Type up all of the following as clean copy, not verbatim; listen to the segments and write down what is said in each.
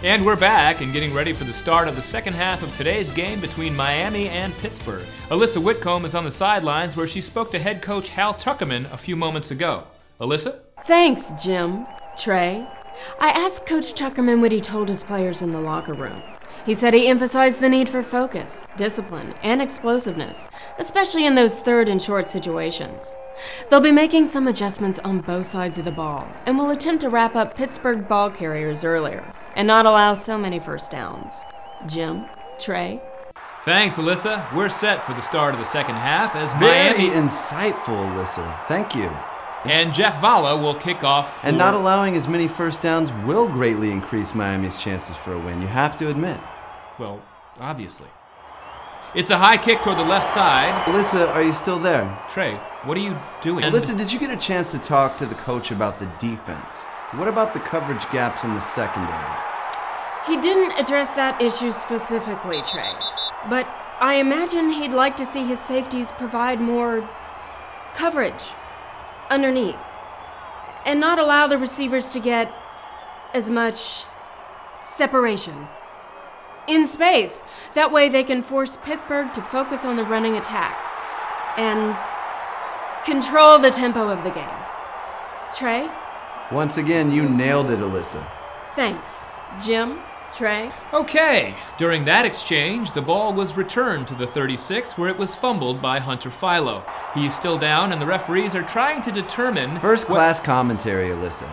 And we're back and getting ready for the start of the second half of today's game between Miami and Pittsburgh. Alyssa Whitcomb is on the sidelines where she spoke to head coach Hal Tuckerman a few moments ago. Alyssa? Thanks, Jim. Trey. I asked Coach Tuckerman what he told his players in the locker room. He said he emphasized the need for focus, discipline, and explosiveness, especially in those third and short situations. They'll be making some adjustments on both sides of the ball and will attempt to wrap up Pittsburgh ball carriers earlier and not allow so many first downs. Jim, Trey. Thanks, Alyssa. We're set for the start of the second half as Very Miami... insightful, Alyssa. Thank you. And Jeff Valla will kick off for... And not allowing as many first downs will greatly increase Miami's chances for a win, you have to admit. Well, obviously. It's a high kick toward the left side. Alyssa, are you still there? Trey, what are you doing? Alyssa, did you get a chance to talk to the coach about the defense? What about the coverage gaps in the secondary? He didn't address that issue specifically, Trey. But I imagine he'd like to see his safeties provide more coverage underneath and not allow the receivers to get as much separation in space. That way they can force Pittsburgh to focus on the running attack and control the tempo of the game. Trey? Once again, you nailed it, Alyssa. Thanks. Jim? Trey? Okay. During that exchange, the ball was returned to the 36 where it was fumbled by Hunter Philo. He is still down and the referees are trying to determine... First-class commentary, Alyssa.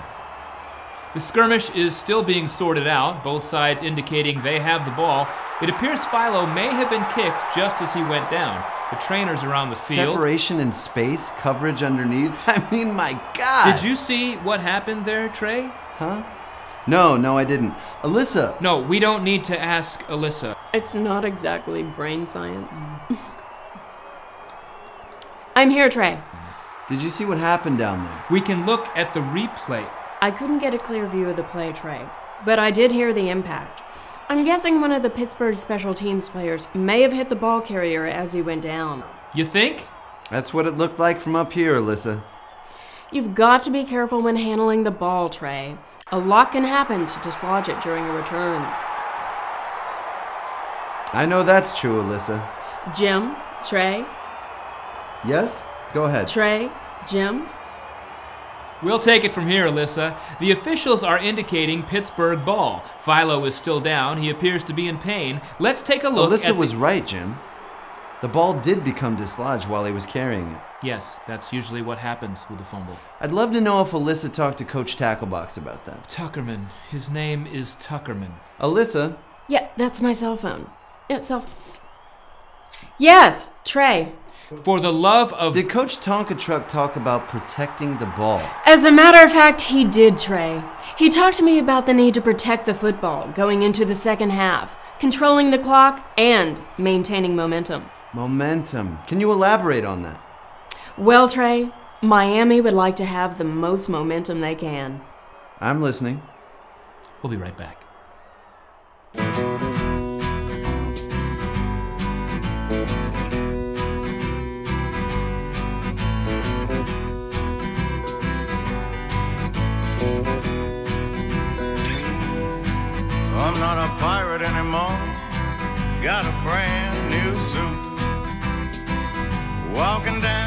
The skirmish is still being sorted out, both sides indicating they have the ball. It appears Philo may have been kicked just as he went down. The trainers are on the field. Separation in space, coverage underneath. I mean, my God. Did you see what happened there, Trey? Huh? No, I didn't. Alyssa. No, we don't need to ask Alyssa. It's not exactly brain science. I'm here, Trey. Did you see what happened down there? We can look at the replay. I couldn't get a clear view of the play, Trey, but I did hear the impact. I'm guessing one of the Pittsburgh special teams players may have hit the ball carrier as he went down. You think? That's what it looked like from up here, Alyssa. You've got to be careful when handling the ball, Trey. A lot can happen to dislodge it during a return. I know that's true, Alyssa. Jim? Trey? Yes? Go ahead. Trey? Jim? We'll take it from here, Alyssa. The officials are indicating Pittsburgh ball. Philo is still down. He appears to be in pain. Let's take a look at... Alyssa was right, Jim. The ball did become dislodged while he was carrying it. Yes, that's usually what happens with a fumble. I'd love to know if Alyssa talked to Coach Tacklebox about that. Tuckerman. His name is Tuckerman. Alyssa? Yeah, that's my cell phone. Yes, Trey. For the love of... Did Coach Tonka Truck talk about protecting the ball? As a matter of fact, he did, Trey. He talked to me about the need to protect the football going into the second half, controlling the clock, and maintaining momentum. Momentum. Can you elaborate on that? Well, Trey, Miami would like to have the most momentum they can. I'm listening. We'll be right back. I'm not a pirate anymore. Got a brand new suit. Walking down